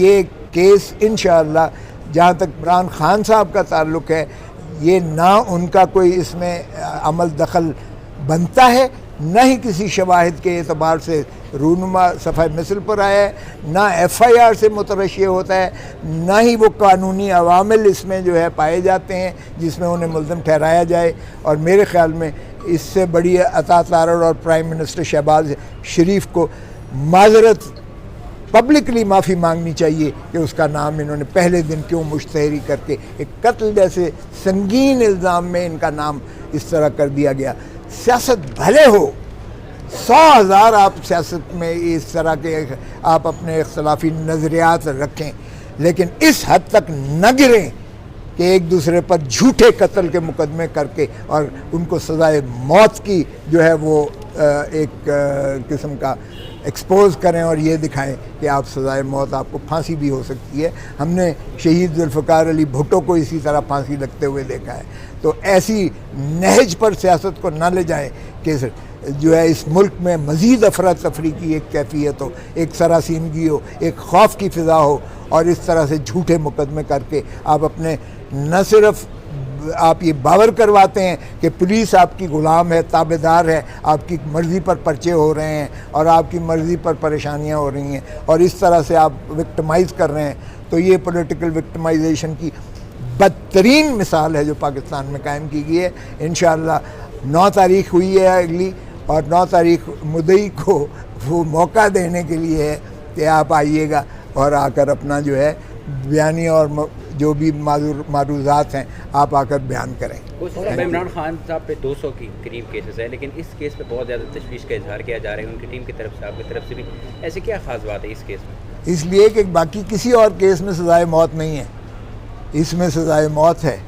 ये केस इंशाअल्लाह जहाँ तक इमरान खान साहब का ताल्लुक़ है, ये ना उनका कोई इसमें अमल दखल बनता है, ना ही किसी शवाहिद के एतबार से रूनुमा सफ़ा मिसल पर आया है, ना FIR से मुतरशी होता है, ना ही वो कानूनी अवामिल इसमें जो है पाए जाते हैं जिसमें उन्हें मुल्ज़िम ठहराया जाए। और मेरे ख़्याल में इससे बड़ी अता तारड़ और प्राइम मिनिस्टर शहबाज शरीफ को माजरत पब्लिकली माफ़ी मांगनी चाहिए कि उसका नाम इन्होंने पहले दिन क्यों मुश्तहरी करके एक कत्ल जैसे संगीन इल्ज़ाम में इनका नाम इस तरह कर दिया गया। सियासत भले हो, 100,000 आप सियासत में इस तरह के आप अपने इख्तलाफी नज़रियात रखें, लेकिन इस हद तक न गिरें कि एक दूसरे पर झूठे कत्ल के मुकदमे करके और उनको सज़ाए मौत की जो है वो एक किस्म का एक्सपोज करें और ये दिखाएं कि आप सज़ाए मौत, आपको फांसी भी हो सकती है। हमने शहीद जुल्फ़िकार अली भुट्टो को इसी तरह फांसी लगते हुए देखा है। तो ऐसी नहज पर सियासत को न ले जाएं कि जो है इस मुल्क में मज़ीद अफरा तफरी की एक कैफियत हो, एक सरासीनगी हो, एक खौफ की फ़िज़ा हो, और इस तरह से झूठे मुकदमे करके आप अपने न सिर्फ आप ये बावर करवाते हैं कि पुलिस आपकी ग़ुलाम है, ताबेदार है, आपकी मर्ज़ी पर पर्चे हो रहे हैं और आपकी मर्ज़ी पर परेशानियां हो रही हैं, और इस तरह से आप विक्टिमाइज़ कर रहे हैं। तो ये पॉलिटिकल विक्टिमाइजेशन की बदतरीन मिसाल है जो पाकिस्तान में कायम की गई है। इंशाअल्लाह 9 तारीख़ हुई है अगली, और 9 तारीख़ मुद्दई को वो मौका देने के लिए है कि आप आइएगा और आकर अपना जो है बयानी और जो भी मारूज़ात हैं आप आकर बयान करें। इमरान खान साहब पे 200 की करीब केसेस है, लेकिन इस केस पे बहुत ज़्यादा तशवीश का इजहार किया जा रहा है उनकी टीम की तरफ से, आपकी तरफ से भी। ऐसे क्या ख़ास बात है इस केस में? इसलिए कि बाकी किसी और केस में सज़ाए मौत नहीं है, इसमें सज़ाए मौत है।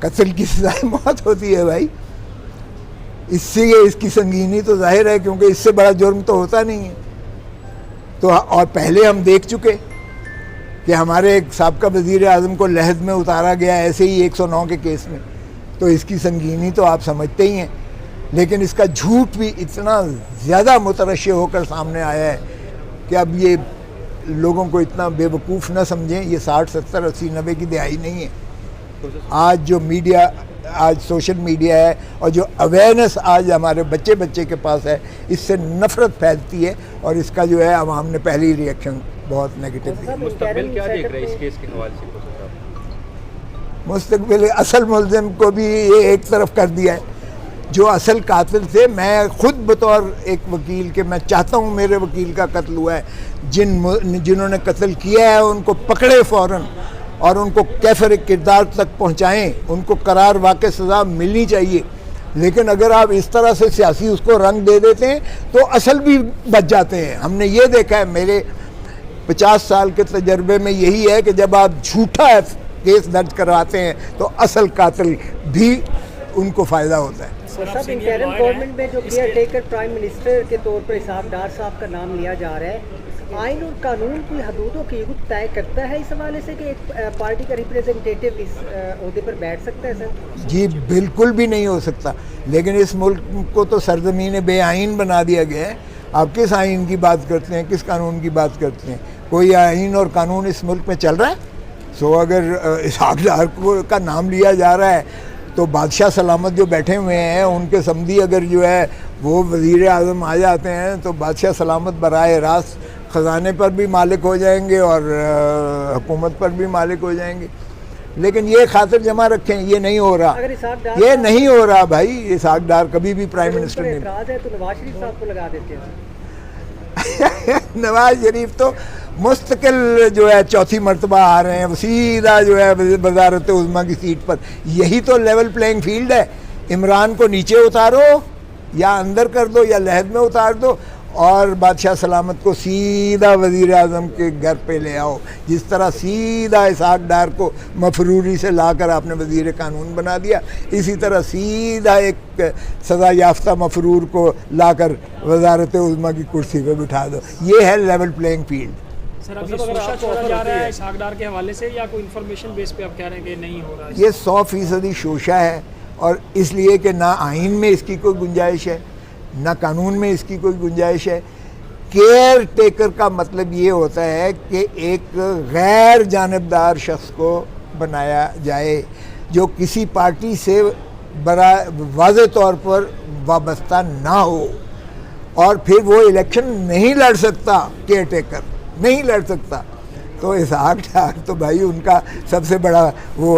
कत्ल की सज़ाए मौत होती है भाई, इससे इसकी संगीनी तो जाहिर है, क्योंकि इससे बड़ा जुर्म तो होता नहीं है। तो और पहले हम देख चुके कि हमारे एक साबका वज़ीर आज़म को लहद में उतारा गया ऐसे ही 109 के केस में, तो इसकी संगीनी तो आप समझते ही हैं। लेकिन इसका झूठ भी इतना ज़्यादा मुतरश्शि होकर सामने आया है कि अब ये लोगों को इतना बेवकूफ़ न समझें। ये 60, 70, 80, 90 की दिहाई नहीं है। आज जो मीडिया, आज सोशल मीडिया है और जो अवेयरनेस आज हमारे बच्चे बच्चे के पास है, इससे नफ़रत फैलती है, और इसका जो है आवाम ने पहली रिएक्शन बहुत नेगेटिव दिया। मुस्तकबिल क्या देख रहे हैं इस केस के हवाले से? मुस्तकबिल असल मुल्ज़िम को भी ये एक तरफ कर दिया है, जो असल कातिल थे। मैं ख़ुद बतौर एक वकील के मैं चाहता हूँ मेरे वकील का कत्ल हुआ है, जिन्होंने कत्ल किया है उनको पकड़े फ़ौरन और उनको कैफर किरदार तक पहुँचाएँ, उनको करार वाक़ई सज़ा मिलनी चाहिए। लेकिन अगर आप इस तरह से सियासी उसको रंग दे देते हैं तो असल भी बच जाते हैं। हमने ये देखा है, मेरे 50 साल के तजर्बे में यही है कि जब आप झूठा केस दर्ज करवाते हैं तो असल कातिल भी उनको फ़ायदा होता है। सब इंटरिम गवर्नमेंट में जो केयर टेकर प्राइम मिनिस्टर के तौर पर इसहाक डार साहब का नाम लिया जा रहा है, आइन और कानून की हदूदों की तय करता है इस हवाले से कि एक पार्टी का रिप्रेजेंटेटिव इस ओहदे पर बैठ सकता है? सर जी बिल्कुल भी नहीं हो सकता, लेकिन इस मुल्क को तो सरजमीन बेआइन बना दिया गया है। आप किस आइन की बात करते हैं, किस कानून की बात करते हैं? कोई आइन और कानून इस मुल्क में चल रहा है? सो अगर इसहाक डार का नाम लिया जा रहा है तो बादशाह सलामत जो बैठे हुए हैं उनके समधी अगर जो है वो वज़ीर आज़म आ जाते हैं तो बादशाह सलामत बराह रास्त ख़जाने पर भी मालिक हो जाएंगे और हुकूमत पर भी मालिक हो जाएंगे। लेकिन ये खातिर जमा रखें, ये नहीं हो रहा, ये नहीं हो रहा भाई। इसहाक डार कभी भी प्राइम मिनिस्टर नहीं। तो नवाज शरीफ साहब को लगा देते हैं। नवाज शरीफ तो मुस्तकिल जो है चौथी मरतबा आ रहे हैं, सीधा जो है वज़ारत उज़्मा की सीट पर। यही तो लेवल प्लेइंग फील्ड है। इमरान को नीचे उतारो या अंदर कर दो या लहद में उतार दो, और बादशाह सलामत को सीधा वज़ीर आज़म के घर पे ले आओ। जिस तरह सीधा इसहाक डार को मफरूरी से लाकर आपने वज़ीर कानून बना दिया, इसी तरह सीधा एक सज़ा याफ्ता मफरूर को लाकर वज़ारत उज़्मा की कुर्सी पे बिठा दो। ये है लेवल प्लेइंग फील्ड। सर अब ये शोशा छोड़ा जा रहा है इसहाक डार के हवाले से, या कोई इन्फॉर्मेशन बेस पे आप कह रहे हैं कि नहीं हो रहा है? ये 100% शोशा है, और इसलिए कि ना आइन में इसकी कोई गुंजाइश है, ना कानून में इसकी कोई गुंजाइश है। केयर टेकर का मतलब ये होता है कि एक गैर जानिबदार शख्स को बनाया जाए जो किसी पार्टी से बड़ा वाज़े तौर पर वाबस्ता ना हो, और फिर वो इलेक्शन नहीं लड़ सकता, केयर टेकर नहीं लड़ सकता। तो इसहाक डार तो भाई उनका सबसे बड़ा वो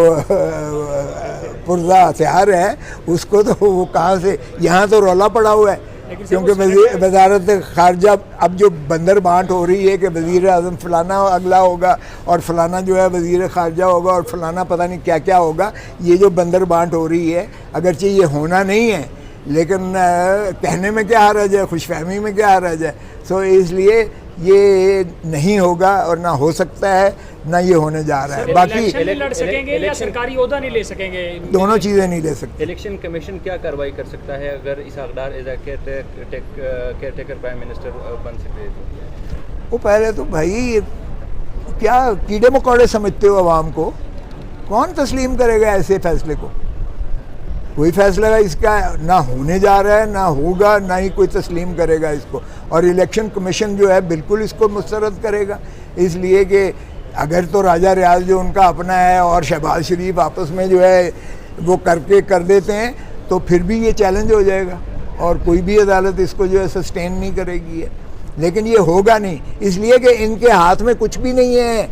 पुरजा हथियार है, उसको तो वो कहाँ से, यहाँ तो रौला पड़ा हुआ है क्योंकि वजारत खारजा अब जो बंदर बांट हो रही है कि वज़ीर आज़म फलाना अगला होगा और फलाना जो है वज़ीर खारजा होगा और फलाना पता नहीं क्या क्या होगा, ये जो बंदर बांट हो रही है, अगरचे ये होना नहीं है लेकिन कहने में क्या हर्ज है, खुशफहमी में क्या हर्ज है। सो इसलिए ये नहीं होगा और ना हो सकता है, ना ये होने जा रहा है। बाकी इलेक्शन नहीं लड़ सकेंगे या सरकारी ओहदा नहीं ले सकेंगे, दोनों चीज़ें नहीं ले सकते। इलेक्शन कमीशन क्या कार्रवाई कर सकता है अगर Ishaq Dar as caretaker prime minister बन सके तो? वो पहले तो भाई क्या कीड़े मकोड़े समझते हो आवाम को, कौन तस्लीम करेगा ऐसे फैसले को? कोई फैसला इसका ना होने जा रहा है, ना होगा, ना ही कोई तस्लीम करेगा इसको। और इलेक्शन कमीशन जो है बिल्कुल इसको मुस्तरद करेगा, इसलिए कि अगर तो राजा रियाज जो उनका अपना है और शहबाज शरीफ आपस में जो है वो करके कर देते हैं तो फिर भी ये चैलेंज हो जाएगा और कोई भी अदालत इसको जो है सस्टेन नहीं करेगी है। लेकिन ये होगा नहीं, इसलिए कि इनके हाथ में कुछ भी नहीं है,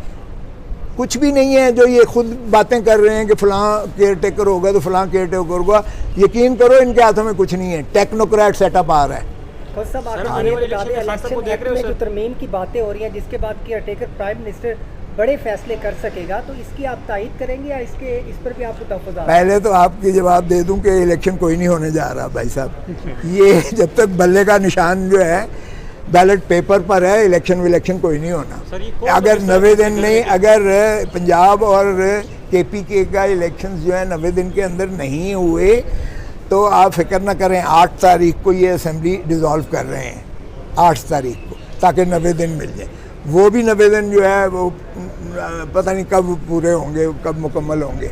कुछ भी नहीं है। जो ये खुद बातें कर रहे हैं कि फ़लाँ केयर टेकर होगा तो फ़लाँ केयर टेकर होगा, यकीन करो इनके हाथों में कुछ नहीं है, टेक्नोक्रेट सेटअप आ रहा है। और सब आने वाले इलेक्शन एक्ट में जो तरमीम की बातें हो रही हैं जिसके बाद केयर टेकर प्राइम मिनिस्टर बड़े फैसले कर सकेगा, तो इसकी आप तायद करेंगे या इस पर भी आपको तहफ़्फ़ुज़? पहले तो आपकी जवाब दे दूं कि इलेक्शन कोई नहीं होने जा रहा भाई साहब। ये जब तक बल्ले का निशान जो है बैलेट पेपर पर है, इलेक्शन कोई नहीं होना। अगर 90 दिन नहीं, अगर पंजाब और KPK का इलेक्शन जो है 90 दिन के अंदर नहीं हुए तो आप फिक्र ना करें, 8 तारीख को ये असेंबली डिज़ोल्व कर रहे हैं, 8 तारीख को, ताकि 90 दिन मिल जाए। वो भी 90 दिन जो है वो पता नहीं कब पूरे होंगे, कब मुकम्मल होंगे।